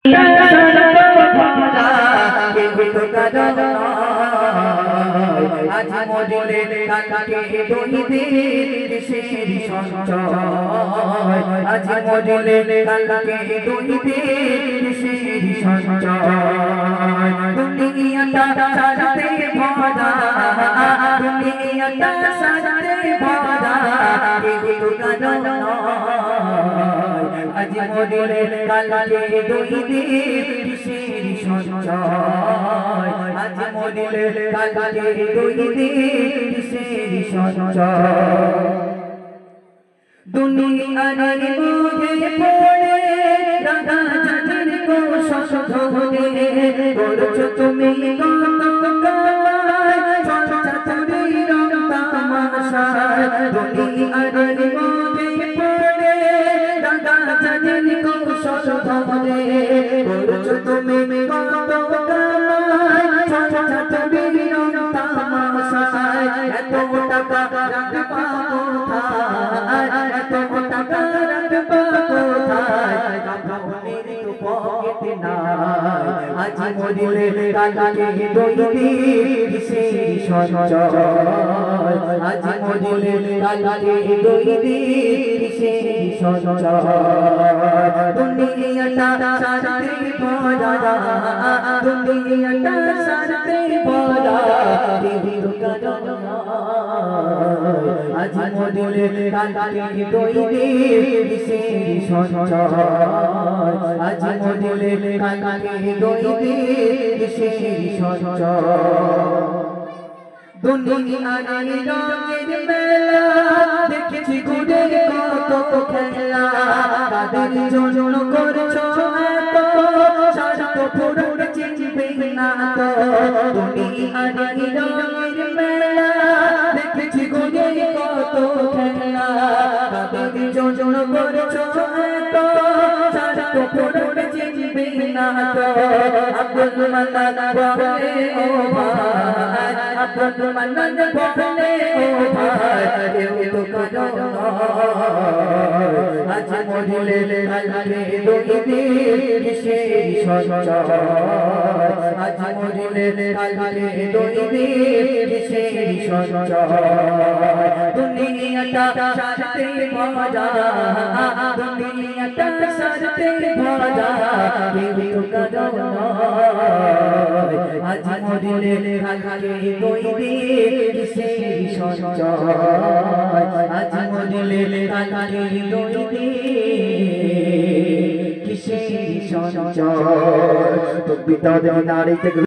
আজ মরিলে কালকে দইবে কিসের সঞ্চয় আজ মরিলে কালকে দইবে কিসের সঞ্চয় দুনিয়াটা সাজাতে ভরা দুনিয়াটা সাজাতে ভরা কিন্তু কারণ আজ মরিলে কালকে দইবে কিসের সঞ্চয় আজ মরিলে কালকে দইবে কিসের সঞ্চয় দুনিয়ার মোহে পড়ে রাধা জানের কো সংশোধনে করছো তুমি কত কাজ চাতুরি রং তামাশা দুনিয়ার মোহে পড়ে রাধা জানের কো সংশোধনে করছো তুমি কত কাজ চাতুরি রং তামাশা এত টাকা রাখতে পাবো এত টাকা রাখবো কোথায় কাপড়ের তো পকেটে নাই আজ মরিলে কালকে দইবে কিসের সঞ্চয় আজ মরিলে কালকে দইবে কিসের সঞ্চয় দুনিয়াটা সাজাতে ভরা দুনিয়াটা সাজাতে ভরা কিন্তু কারণ আজ মরিলে কালকে দইবে কিসের সঞ্চয় আজ মরিলে কালকে দইবে কিসের সঞ্চয় দুনিয়ার রঙের মেলা দেখেছি ঘুরে কত খেলা কাদের জন্য করছো এত সাজাত পুরুষ চিনবে না তো দুনিয়ার রঙের মেলা দেখেছি ঘুরে কত খেলা কাদের জন্য করছো এত সাজাত পুরুষ চিনবে না তো আব্দুল মান্নান বলে ও ভাই আব্দুল মান্নান বলে ও ভাই কেউ তো কারো আজ মরিলে কালকে দইবে কিসের সঞ্চয় আজ মরিলে কালকে দইবে কিসের সঞ্চয় দুনিয়াটা সাজাতে ভরা দুনিয়াটা সাজাতে ভরা কিন্তু কারো আজ মরিলে কালকে দইবে কিসের সঞ্চয় আজ মরিলে কালকে দইবে কিসের সঞ্চয় তো বিদায় নারী থেকে